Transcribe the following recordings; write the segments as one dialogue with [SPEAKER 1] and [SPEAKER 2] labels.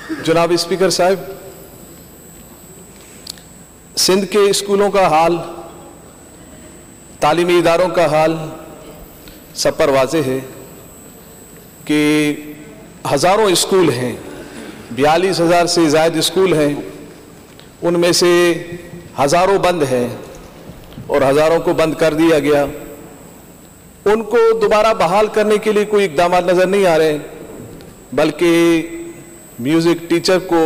[SPEAKER 1] जनाब स्पीकर साहब, सिंध के स्कूलों का हाल, तालीमी इदारों का हाल सब पर वाज़ेह है कि हज़ारों स्कूल हैं, 42,000 से ज़ायद स्कूल हैं, उनमें से हज़ारों बंद हैं और हज़ारों को बंद कर दिया गया। उनको दोबारा बहाल करने के लिए कोई इक़दाम नज़र नहीं आ रहे, बल्कि म्यूज़िक टीचर को,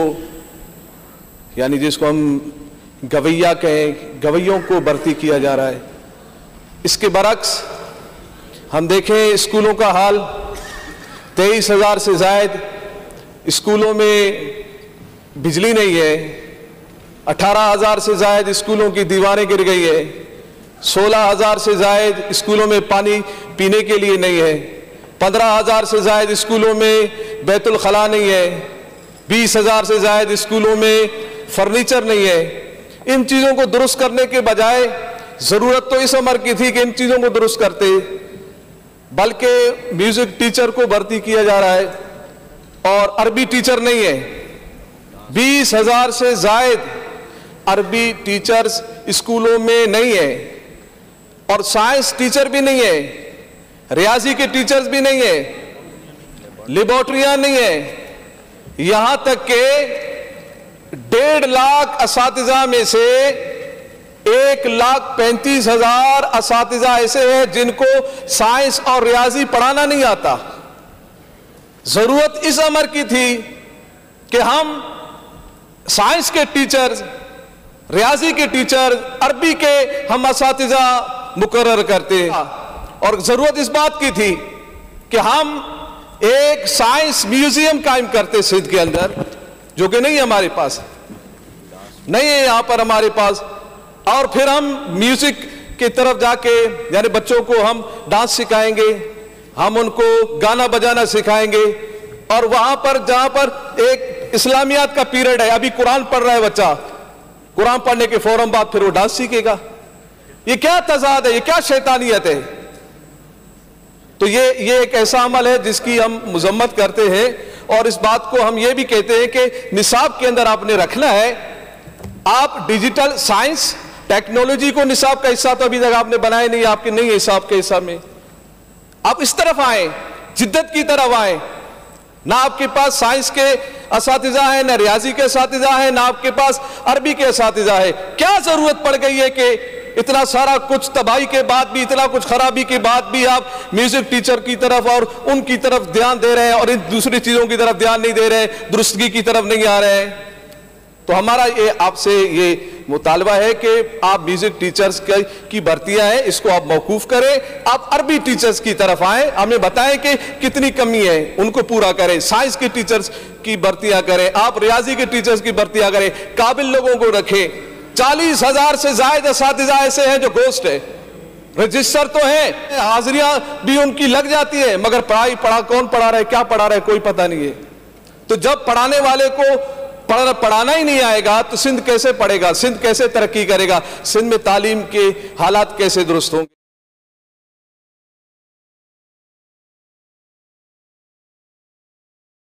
[SPEAKER 1] यानी जिसको हम गवैया कहें, गवैयों को भर्ती किया जा रहा है। इसके बरक्स हम देखें स्कूलों का हाल, 23,000 से ज़ायद स्कूलों में बिजली नहीं है, 18,000 से ज़ायद स्कूलों की दीवारें गिर गई है, 16,000 से ज़ायद स्कूलों में पानी पीने के लिए नहीं है, 15,000 से ज़ायद स्कूलों में बैतुल खला नहीं है, 20,000 से ज़ायद स्कूलों में फर्नीचर नहीं है। इन चीज़ों को दुरुस्त करने के बजाय ज़रूरत तो इस उम्र की थी कि इन चीज़ों को दुरुस्त करते, बल्कि म्यूज़िक टीचर को भर्ती किया जा रहा है और अरबी टीचर नहीं है। 20,000 से ज़ायद अरबी टीचर्स स्कूलों में नहीं है और साइंस टीचर भी नहीं है, रियाजी के टीचर्स भी नहीं है, लेबोरेटरियां नहीं है, यहां तक के 1.5 लाख असातिज़ा में से 1,35,000 असातिज़ा ऐसे हैं जिनको साइंस और रियाजी पढ़ाना नहीं आता। जरूरत इस अमर की थी कि हम साइंस के टीचर, रियाजी के टीचर, अरबी के हम असातिज़ा मुकर्रर करते, और जरूरत इस बात की थी कि हम एक साइंस म्यूजियम कायम करते सिंध के अंदर, जो कि नहीं है हमारे पास, नहीं है यहां पर हमारे पास। और फिर हम म्यूजिक की तरफ जाके, यानी बच्चों को हम डांस सिखाएंगे, हम उनको गाना बजाना सिखाएंगे, और वहां पर जहां पर एक इस्लामियात का पीरियड है, अभी कुरान पढ़ रहा है बच्चा, कुरान पढ़ने के फौरन बाद फिर वो डांस सीखेगा। ये क्या तजाद है, ये क्या शैतानियत है? तो ये एक ऐसा अमल है जिसकी हम मजम्मत करते हैं, और इस बात को हम ये भी कहते हैं कि निसाब के अंदर आपने रखना है। आप डिजिटल साइंस टेक्नोलॉजी को निसाब का हिस्सा तो अभी तक आपने बनाया नहीं, आपके नहीं है हिसाब के हिस्सा में। आप इस तरफ आए, जिद्दत की तरफ आए। ना आपके पास साइंस के असातिज़ा है, ना रियाजी के असातिज़ा है, ना आपके पास अरबी के असातिज़ा है। क्या जरूरत पड़ गई है कि इतना सारा कुछ तबाही के बाद भी, इतना कुछ खराबी के बाद भी आप म्यूजिक टीचर की तरफ और उनकी तरफ ध्यान दे रहे हैं और इन दूसरी चीजों की तरफ ध्यान नहीं दे रहे, दुरुस्तगी की तरफ नहीं आ रहे हैं? तो हमारा ये आपसे ये मुतालबा है कि आप म्यूजिक टीचर्स की भर्तियां हैं, इसको आप मौकूफ करें, आप अरबी टीचर्स की तरफ आए, हमें बताएं कि कितनी कमी है, उनको पूरा करें। साइंस के टीचर्स की भर्तियां करें, आप रियाजी के टीचर्स की भर्तियां करें, काबिल लोगों को रखें। 40,000 से ज्यादा असातिज़ा ऐसे हैं जो गोस्ट है, रजिस्टर तो है, हाजिरियां भी उनकी लग जाती है, मगर कौन पढ़ा रहा है, क्या पढ़ा रहा है, कोई पता नहीं है। तो जब पढ़ाने वाले को पढ़ाना ही नहीं आएगा तो सिंध कैसे पढ़ेगा, सिंध कैसे तरक्की करेगा, सिंध में तालीम के हालात कैसे दुरुस्त होंगे?